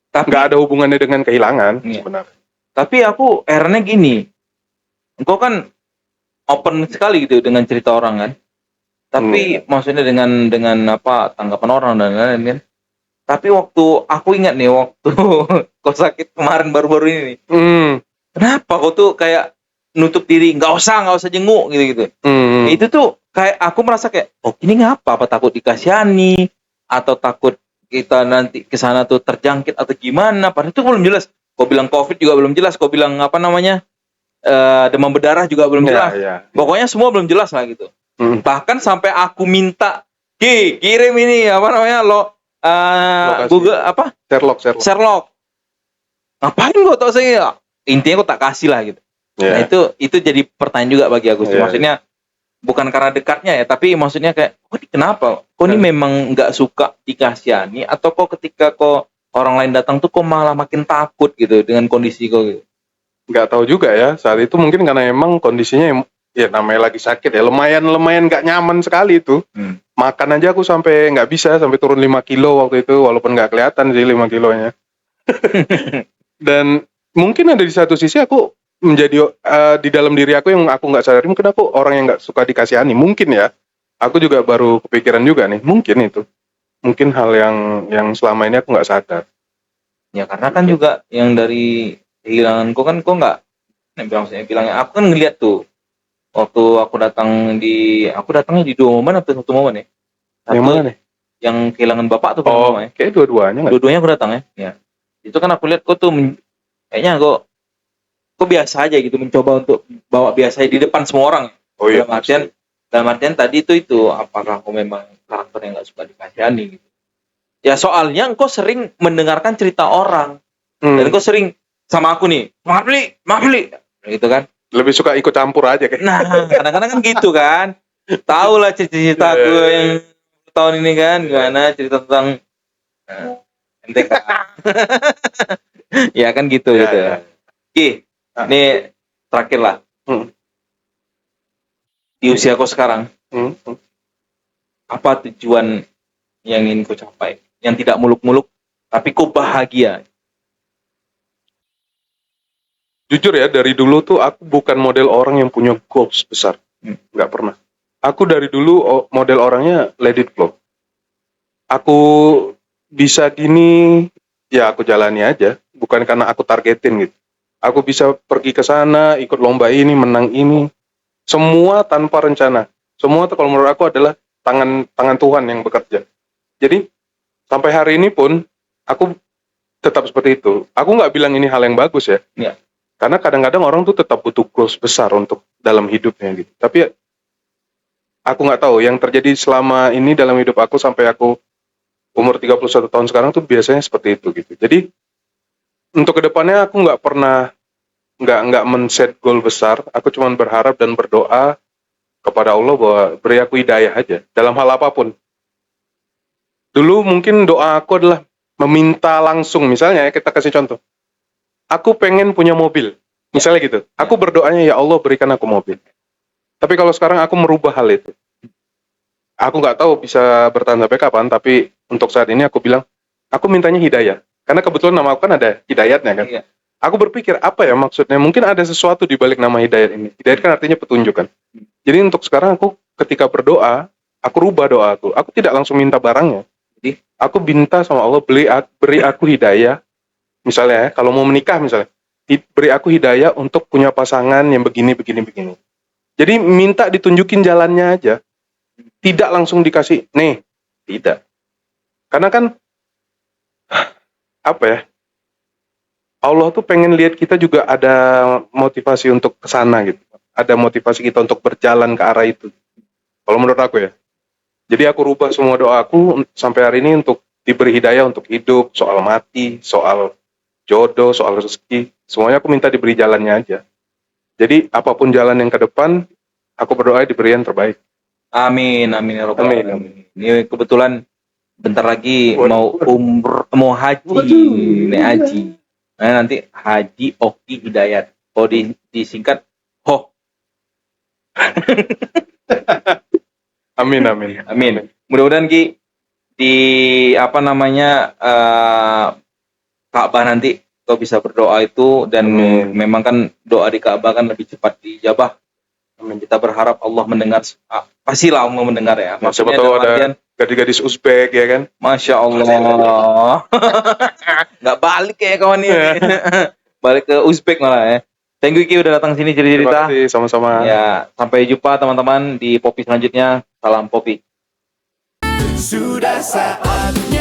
Tapi Nggak ada hubungannya dengan kehilangan Iya. sebenarnya. tapi aku herannya gini. Engkau kan open sekali gitu dengan cerita orang kan. Tapi maksudnya dengan apa tanggapan orang dan lain-lain kan. Tapi waktu aku ingat nih waktu kau sakit kemarin baru-baru ini nih. Kenapa kau tuh kayak nutup diri, nggak usah jenguk gitu-gitu. Itu tuh kayak aku merasa kayak, oh ini ngapa? Apa takut dikasihani atau takut kita nanti ke sana tuh terjangkit atau gimana? Padahal itu belum jelas. Kau bilang COVID juga belum jelas. Kau bilang apa namanya demam berdarah juga belum jelas. Ya. Pokoknya semua belum jelas lah gitu. Bahkan sampai aku minta, kirim ini apa namanya Lokasi. Google apa? Sherlock. Ngapain gua tau saya? Intinya gua tak kasih lah gitu. Nah itu jadi pertanyaan juga bagi aku sih. Maksudnya bukan karena dekatnya ya, tapi maksudnya kayak, kok ini kenapa? Kok ini memang nggak suka dikasihani atau kok ketika kok orang lain datang tuh kok malah makin takut gitu dengan kondisi kok gitu? Nggak tahu juga ya. Saat itu mungkin karena emang kondisinya ya namanya lagi sakit ya, lumayan nggak nyaman sekali itu. Makan aja aku sampai nggak bisa, sampai turun 5 kilo waktu itu, walaupun nggak kelihatan sih 5 kilonya. Dan mungkin ada di satu sisi aku menjadi di dalam diri aku yang aku nggak sadari, mungkin aku orang yang nggak suka dikasihani, mungkin ya. Aku juga baru kepikiran juga nih, mungkin itu. Mungkin hal yang selama ini aku nggak sadar. Ya karena kan juga yang dari kehilanganku kan kok nggak, maksudnya bilangnya aku kan ngeliat tuh waktu aku datangnya di 2 momen atau 1 momen ya. Yang mana nih? Yang kehilangan bapak tuh ya. Kayak dua-duanya nggak? Dua-duanya aku datang ya. Ya. Itu kan aku lihat kok tuh kayaknya kok biasa aja gitu, mencoba untuk bawa biasa di depan semua orang. Oh iya. Dalam artian tadi itu apakah aku memang karakter yang nggak suka dikasihani gitu. Ya soalnya engkau sering mendengarkan cerita orang dan engkau sering sama aku nih, maaf beli, gitu kan. Lebih suka ikut campur aja kayak. Nah, kadang-kadang kan gitu kan. Tahu lah cerita aku yang tahun ini kan, gimana cerita tentang MTK. Ya kan gitu gitu. Oke, ini terakhir lah. Di usia kau sekarang, apa tujuan yang ingin kau capai? Yang tidak muluk-muluk, tapi kau bahagia. Jujur ya, dari dulu tuh aku bukan model orang yang punya goals besar. Nggak pernah. Aku dari dulu model orangnya let it flow. Aku bisa gini, ya aku jalani aja. Bukan karena aku targetin gitu. Aku bisa pergi ke sana, ikut lomba ini, menang ini. Semua tanpa rencana. Semua tuh kalau menurut aku adalah tangan Tuhan yang bekerja. Jadi, sampai hari ini pun, aku tetap seperti itu. Aku nggak bilang ini hal yang bagus ya. Ya. Karena kadang-kadang orang tuh tetap butuh goals besar untuk dalam hidupnya gitu. Tapi aku nggak tahu yang terjadi selama ini dalam hidup aku sampai aku umur 31 tahun sekarang tuh biasanya seperti itu gitu. Jadi untuk kedepannya aku nggak pernah nggak men-set goal besar. Aku cuma berharap dan berdoa kepada Allah bahwa beri aku hidayah aja dalam hal apapun. Dulu mungkin doa aku adalah meminta langsung, misalnya ya, kita kasih contoh. Aku pengen punya mobil, misalnya gitu. Aku berdoanya, ya Allah berikan aku mobil. Tapi kalau sekarang aku merubah hal itu. Aku nggak tahu bisa bertahan sampai kapan, tapi untuk saat ini aku bilang, aku mintanya hidayah. Karena kebetulan nama aku kan ada hidayatnya kan. Iya. Aku berpikir, apa ya maksudnya? Mungkin ada sesuatu di balik nama hidayat ini. Hidayat kan artinya petunjuk kan. Jadi untuk sekarang aku ketika berdoa, aku rubah doa aku. Aku tidak langsung minta barangnya. Jadi aku minta sama Allah, beri aku hidayah. Misalnya ya, kalau mau menikah misalnya, beri aku hidayah untuk punya pasangan yang begini. Jadi minta ditunjukin jalannya aja. Tidak langsung dikasih, nih, tidak. Karena kan, apa ya, Allah tuh pengen lihat kita juga ada motivasi untuk kesana gitu. Ada motivasi kita untuk berjalan ke arah itu. Kalau menurut aku ya. Jadi aku rubah semua doa aku sampai hari ini untuk diberi hidayah untuk hidup, soal mati, soal jodoh, soal rezeki, semuanya aku minta diberi jalannya aja. Jadi apapun jalan yang ke depan, aku berdoa diberi yang terbaik. Amin, amin ya rabbal alamin. Ini kebetulan bentar lagi Waduh. mau haji, Waduh. nek haji. Nah, nanti Haji Oki Hidayat. Kalau disingkat Ho. Amin, amin. Amin. Mudah-mudahan Ki di apa namanya Ka'bah nanti kau bisa berdoa itu, dan Amin. memang kan doa di Ka'bah kan lebih cepat dijabah. Amin. Kita berharap Allah mendengar, pastilah Allah mendengar ya. Nah, siapa Maksudnya tahu dalam ada artian, gadis-gadis Uzbek ya kan? Masya Allah. Nggak balik ya kawan ini. Balik ke Uzbek malah ya. Thank you Ki udah datang sini Terima cerita-cerita. kasih, sama-sama. Ya, sampai jumpa teman-teman di Popi selanjutnya. Salam Popi. Sudah saatnya